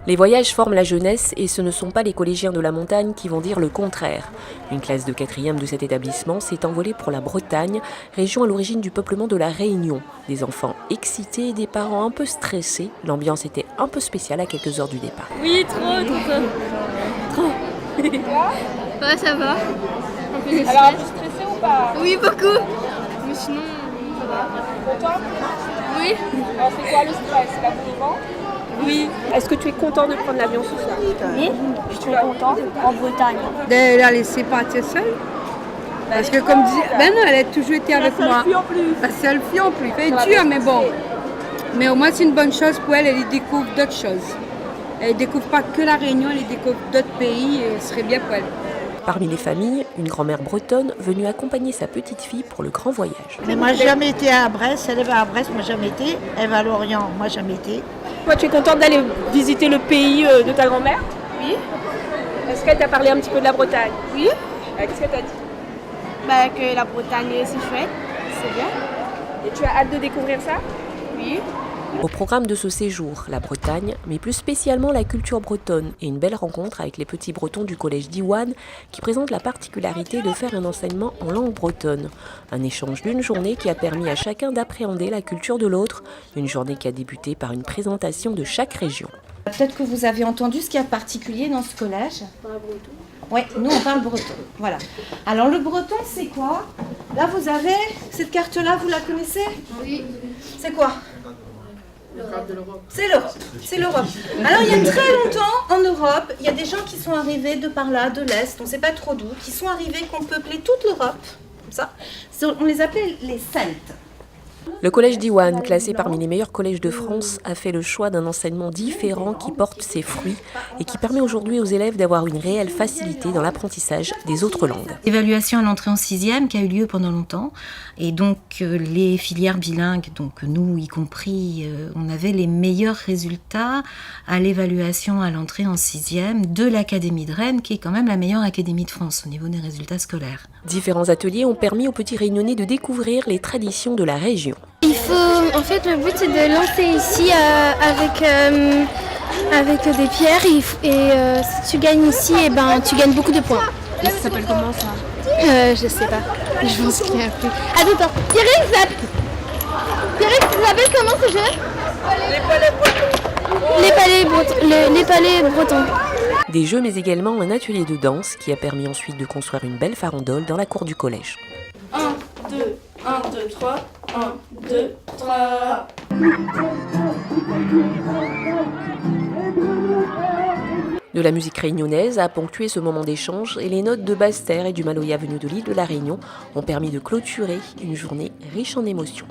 Les voyages forment la jeunesse et ce ne sont pas les collégiens de la montagne qui vont dire le contraire. Une classe de 4e de cet établissement s'est envolée pour la Bretagne, région à l'origine du peuplement de la Réunion. Des enfants excités et des parents un peu stressés. L'ambiance était un peu spéciale à quelques heures du départ. Oui, trop. Ouais, ça va. Alors, un peu stressé ou pas? Oui, beaucoup. Mais sinon, ça va. Content? Oui. Alors, c'est quoi le stress? C'est la boule au ventre? Oui. Est-ce que tu es content de prendre l'avion ce soir? Oui, je suis content en Bretagne. De la laisser partir seule. Parce que comme dit, ben non, elle a toujours été avec moi. La seule fille en plus. C'est dur, mais bon. Mais au moins c'est une bonne chose pour elle, elle découvre d'autres choses. Elle ne découvre pas que la Réunion, elle découvre d'autres pays et ce serait bien pour elle. Parmi les familles, une grand-mère bretonne venue accompagner sa petite fille pour le grand voyage. Mais moi, j'ai jamais été à Brest. Elle va à Brest, moi, jamais été. Elle va à Lorient, moi, jamais été. Toi, tu es contente d'aller visiter le pays de ta grand-mère? Oui. Est-ce qu'elle t'a parlé un petit peu de la Bretagne? Oui. Qu'est-ce qu'elle t'a dit? Que la Bretagne, c'est chouette. C'est bien. Et tu as hâte de découvrir ça? Oui. Au programme de ce séjour, la Bretagne, mais plus spécialement la culture bretonne et une belle rencontre avec les petits bretons du collège d'Iwan qui présente la particularité de faire un enseignement en langue bretonne. Un échange d'une journée qui a permis à chacun d'appréhender la culture de l'autre, une journée qui a débuté par une présentation de chaque région. Peut-être que vous avez entendu ce qu'il y a de particulier dans ce collège. Oui, nous on parle breton. Voilà. Alors le breton c'est quoi? Là vous avez cette carte-là, vous la connaissez? Oui. C'est quoi? C'est l'Europe. C'est l'Europe. Alors il y a très longtemps en Europe, il y a des gens qui sont arrivés de par là, de l'Est, on ne sait pas trop d'où, qui sont arrivés, qui ont peuplé toute l'Europe, comme ça. On les appelait les Celtes. Le collège d'Iwan, classé parmi les meilleurs collèges de France, a fait le choix d'un enseignement différent qui porte ses fruits et qui permet aujourd'hui aux élèves d'avoir une réelle facilité dans l'apprentissage des autres langues. Évaluation à l'entrée en 6e qui a eu lieu pendant longtemps et donc les filières bilingues, donc nous y compris, on avait les meilleurs résultats à l'évaluation à l'entrée en 6e de l'Académie de Rennes qui est quand même la meilleure académie de France au niveau des résultats scolaires. Différents ateliers ont permis aux petits Réunionnais de découvrir les traditions de la région. En fait, le but c'est de lancer ici avec des pierres et si tu gagnes ici, tu gagnes beaucoup de points. Et ça s'appelle comment ça? Je sais pas. Je pense qu'il y a plus. Attends, Pierre, tu savais comment se gère? Les palais bretons. Des jeux mais également un atelier de danse qui a permis ensuite de construire une belle farandole dans la cour du collège. 1, 2, 3. 1, 2, 3. De la musique réunionnaise a ponctué ce moment d'échange et les notes de basse-terre et du maloya venu de l'île de la Réunion ont permis de clôturer une journée riche en émotions.